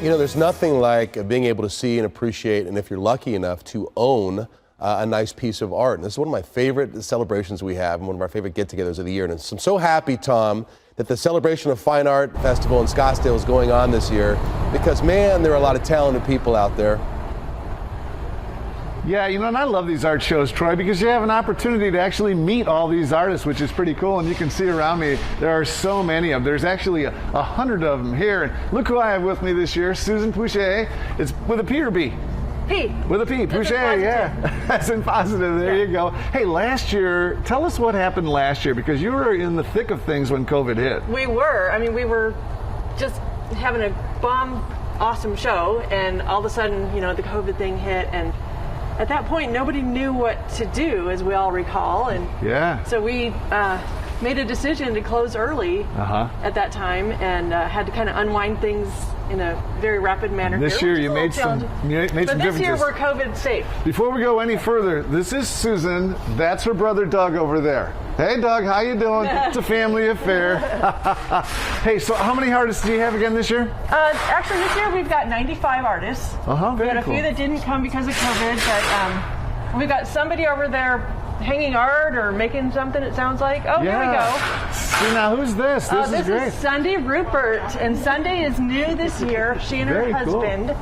You know, there's nothing like being able to see and appreciate, and if you're lucky enough to own a nice piece of art. And this is one of my favorite celebrations we have and one of our favorite get-togethers of the year. And I'm so happy, Tom, that the Celebration of Fine Art Festival in Scottsdale is going on this year because, man, there are a lot of talented people out there. Yeah, you know, and I love these art shows, Troy, because you have an opportunity to actually meet all these artists, which is pretty cool. And you can see around me, there are so many of them. There's actually 100 of them here. And look who I have with me this year, Susan Foucher. It's with a P or B? P. With a P, Foucher, yeah. That's in positive, there you go. Hey, last year, tell us what happened last year, because you were in the thick of things when COVID hit. We were. I mean, we were just having a bomb, awesome show, and all of a sudden, you know, the COVID thing hit, and at that point, nobody knew what to do, as we all recall, and so we made a decision to close early at that time, and had to kind of unwind things in a very rapid manner. This year, you made some differences. But this year, we're COVID safe. Before we go any further, this is Susan. That's her brother Doug over there. Hey, Doug, how you doing? It's a family affair. Hey, so how many artists do you have again this year? Actually, this year we've got 95 artists. We had a few that didn't come because of COVID, but we've got somebody over there hanging art or making something, it sounds like. Oh, here we go. See, now who's this? This is great. This is Sunday Rupert, and Sunday is new this year. She and her husband.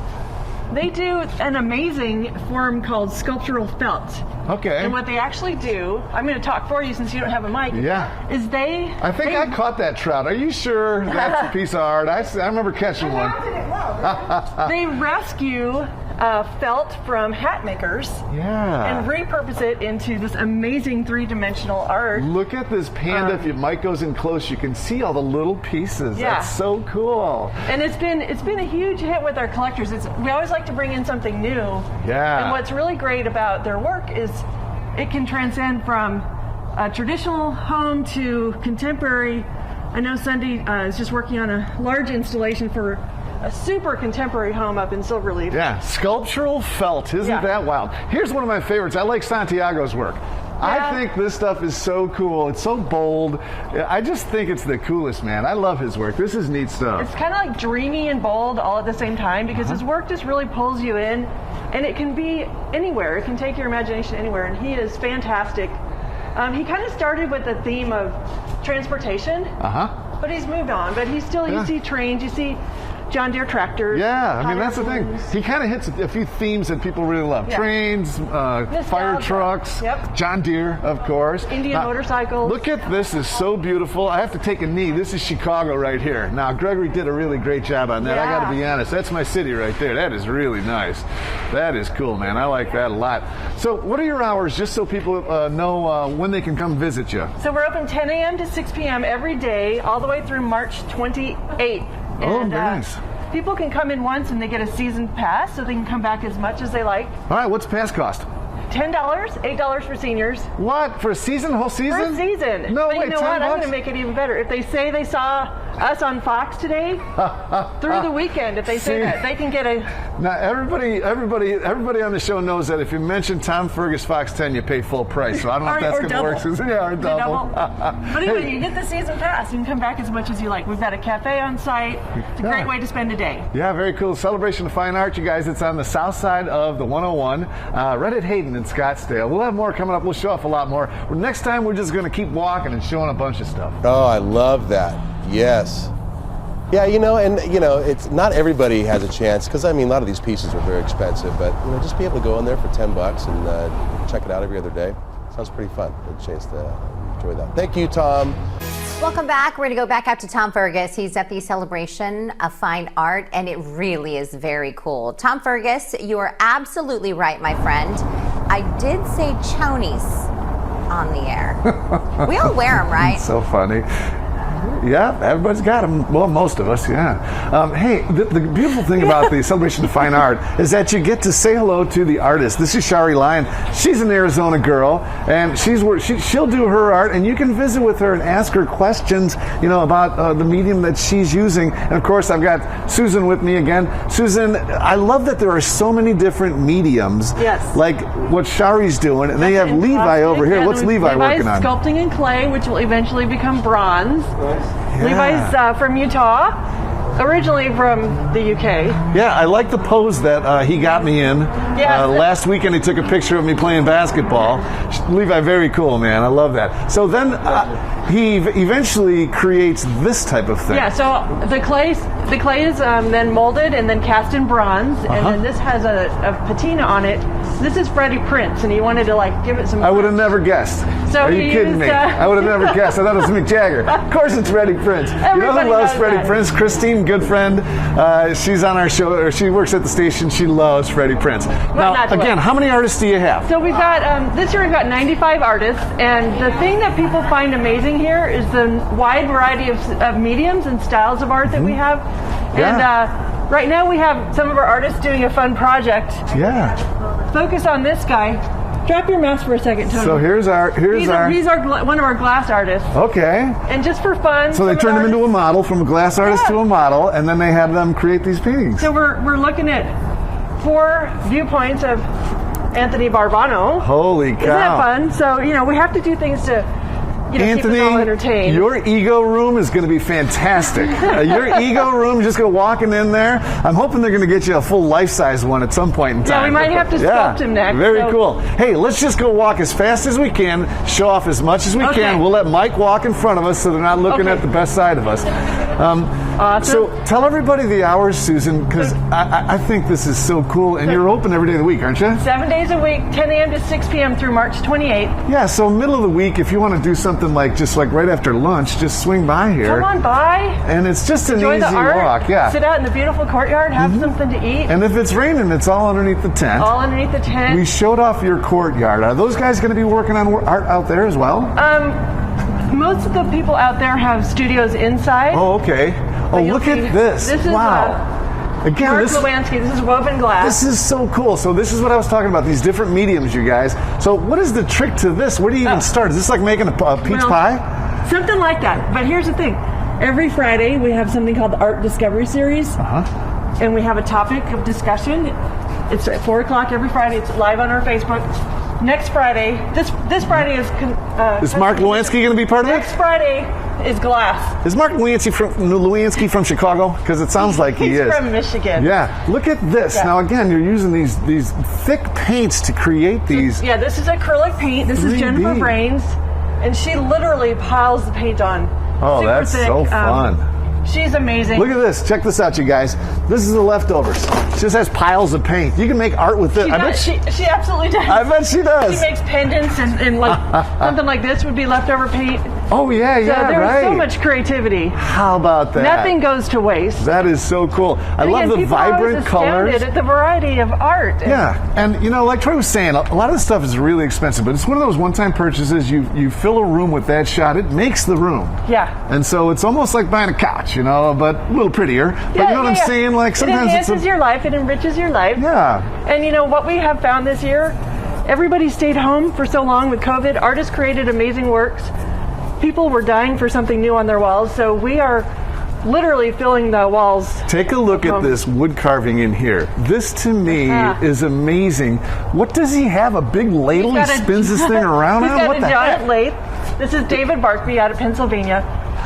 They do an amazing form called sculptural felt. Okay. And what they actually do, I'm going to talk for you since you don't have a mic. Yeah. Is I think I caught that trout. Are you sure that's a piece of art? I remember catching one. They rescue felt from hat makers and repurpose it into this amazing three-dimensional art. Look at this panda. If your mic goes in close, you can see all the little pieces. Yeah. That's so cool. And it's been a huge hit with our collectors. We always like to bring in something new. Yeah. And what's really great about their work is it can transcend from a traditional home to contemporary. I know Sunday is just working on a large installation for a super contemporary home up in Silverleaf. Yeah, sculptural felt. Isn't that wild? Here's one of my favorites. I like Santiago's work. I think this stuff is so cool. It's so bold. I just think it's the coolest, man. I love his work. This is neat stuff. It's kind of like dreamy and bold all at the same time because his work just really pulls you in, and it can be anywhere. It can take your imagination anywhere, and he is fantastic. He kind of started with the theme of transportation, but he's moved on. But he's still, you see trains, you see John Deere tractors. Yeah, I mean, that's the thing. He kind of hits a few themes that people really love. Trains, fire trucks, John Deere, of course. Indian motorcycles. Look at this. Is so beautiful. I have to take a knee. This is Chicago right here. Now, Gregory did a really great job on that. I got to be honest. That's my city right there. That is really nice. That is cool, man. I like that a lot. So what are your hours, just so people know when they can come visit you? So we're open 10 a.m. to 6 p.m. every day, all the way through March 28th. Oh, nice. People can come in once and they get a season pass, so they can come back as much as they like. All right, what's pass cost? $10, $8 for seniors. What? For a season? Whole season? For a season. No but way, you know what? I'm going to make it even better. If they say they saw us on Fox today, through the weekend, if they say that, they can get a... Now, everybody on the show knows that if you mention Tom Fergus Fox 10, you pay full price. So I don't know if that's going to work. Or double. But anyway, you get the season pass. You can come back as much as you like. We've got a cafe on site. It's a great way to spend a day. Yeah, very cool. Celebration of Fine Art, you guys. It's on the south side of the 101, right at Hayden in Scottsdale. We'll have more coming up. We'll show off a lot more. Next time, we're just going to keep walking and showing a bunch of stuff. Oh, I love that. Yes. Yeah, it's not everybody has a chance because I mean a lot of these pieces are very expensive, but just be able to go in there for $10 and check it out every other day. Sounds pretty fun. Good chance to enjoy that. Thank you, Tom. Welcome back. We're going to go back out to Tom Fergus. He's at the Celebration of Fine Art, and it really is very cool. Tom Fergus, you are absolutely right, my friend. I did say chonies on the air. We all wear them, right? So funny. Yeah, everybody's got them. Well, most of us, yeah. Hey, the beautiful thing about the Celebration of Fine Art is that you get to say hello to the artist. This is Shari Lyon. She's an Arizona girl, and she'll do her art, and you can visit with her and ask her questions, about the medium that she's using. And of course, I've got Susan with me again. Susan, I love that there are so many different mediums. Yes. Like what Shari's doing, and then you have Levi over here. What's Levi working on? Levi's sculpting in clay, which will eventually become bronze. Yeah. Levi's from Utah, originally from the UK. Yeah, I like the pose that he got me in. Yes. Last weekend he took a picture of me playing basketball. Levi, very cool, man. I love that. So then he eventually creates this type of thing. Yeah, so the clay is then molded and then cast in bronze, and then this has a patina on it. This is Freddie Prinze, and he wanted to like give it some. I would have never guessed. So Are you kidding me? I would have never guessed. I thought it was Mick Jagger. Of course it's Freddie Prinze. You know Everybody who loves knows Freddie that. Prinze? Christine, good friend. She's on our show, or she works at the station. She loves Freddie Prinze. Now, not to again, how many artists do you have? So we've got this year we've got 95 artists, and the thing that people find amazing here is the wide variety of mediums and styles of art that we have. Yeah. And right now we have some of our artists doing a fun project. Yeah. Focus on this guy. Drop your mouse for a second, Tony. So he's one of our glass artists. Okay. And just for fun. So they turned him into a model, from a glass artist to a model, and then they had them create these paintings. So we're looking at 4 viewpoints of Anthony Barbano. Holy cow. Isn't that fun? So, we have to do things to keep us all entertained. Your ego room is going to be fantastic. Your ego room, just go walking in there. I'm hoping they're going to get you a full life-size one at some point in time. Yeah, we might have to sculpt him next. Very cool. Hey, let's just go walk as fast as we can, show off as much as we can. We'll let Mike walk in front of us so they're not looking at the best side of us. Awesome. So tell everybody the hours, Susan, because I think this is so cool. And you're open every day of the week, aren't you? 7 days a week, 10 a.m. to 6 p.m. through March 28th. Yeah, so middle of the week, if you want to do something like right after lunch, just swing by here. Come on by. And it's just an Enjoy easy the art. walk. Yeah. Sit out in the beautiful courtyard, have something to eat. And if it's raining, it's all underneath the tent. All underneath the tent. We showed off your courtyard. Are those guys going to be working on art out there as well? Most of the people out there have studios inside. Oh, okay. Oh, you'll look at see- this. This is, wow. Again, Mark this Lewanski. This is woven glass. This is so cool. So this is what I was talking about, these different mediums, you guys. So what is the trick to this? Where do you even start? Is this like making a peach pie? Something like that. But here's the thing. Every Friday we have something called the Art Discovery Series. And we have a topic of discussion. It's at 4 o'clock every Friday. It's live on our Facebook. Next Friday, this Friday is... Is Mark Lewanski going to be part of it? Next Friday is glass. Is Mark Lewanski from Chicago? Because it sounds like he is. He's from Michigan. Yeah. Look at this. Yeah. Now, again, you're using these thick paints to create these. Yeah, this is acrylic paint. This is 3D. Jennifer Brains. And she literally piles the paint on. Oh, Super that's thick. so fun. She's amazing. Look at this. Check this out, you guys. This is the leftovers. She just has piles of paint. You can make art with it. She absolutely does. I bet she does. She makes pendants and like something like this would be leftover paint. Oh, yeah, So yeah, there's right. so much creativity. How about that? Nothing goes to waste. That is so cool. I And love again, the people are always vibrant colors. astounded at the variety of art. Yeah, and like Troy was saying, a lot of this stuff is really expensive, but it's one of those one-time purchases. You fill a room with that shot, it makes the room. Yeah. And so it's almost like buying a couch, but a little prettier. But you know what I'm saying? Like sometimes it enhances your life. It enriches your life. Yeah. And what we have found this year, everybody stayed home for so long with COVID. Artists created amazing works. People were dying for something new on their walls, so we are literally filling the walls. Take a look at this wood carving in here. This to me is amazing. What does he have? A big ladle he spins this thing around He's on? got What a the giant heck? lathe. This is David Barkby out of Pennsylvania.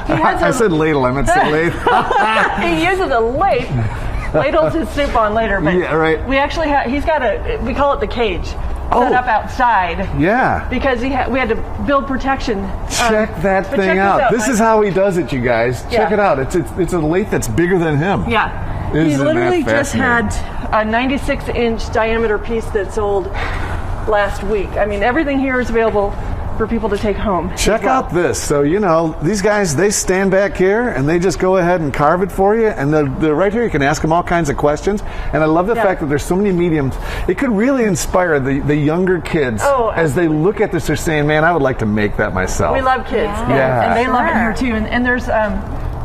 I said ladle, I meant to say lathe. He uses a lathe. Ladles his soup on later, but Yeah, right. we actually have, he's got we call it the cage, set up outside. Yeah. Because we had to build protection. Check that but thing check out. this This is how he does it, you guys. Check it out. It's a lathe that's bigger than him. Yeah. He Isn't literally that just had a 96-inch diameter piece that sold last week. I mean, everything here is available for people to take home. Check out this. So, these guys, they stand back here and they just go ahead and carve it for you. And they're right here. You can ask them all kinds of questions. And I love the fact that there's so many mediums. It could really inspire the younger kids as they look at this. They're saying, man, I would like to make that myself. We love kids. Yeah. And they love it here too. And there's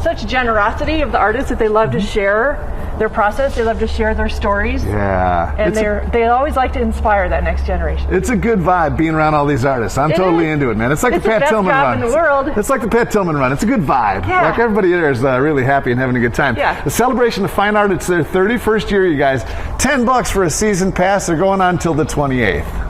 such generosity of the artists that they love to share their process. They love to share their stories. Yeah. And they always like to inspire that next generation. It's a good vibe being around all these artists. I'm totally into it, man. It's like It's the the Pat best Tillman job run. in the world. It's like the Pat Tillman run. It's a good vibe. Yeah. Like everybody there is really happy and having a good time. Yeah. The Celebration of Fine Art, it's their 31st year, you guys. $10 for a season pass. They're going on until the 28th.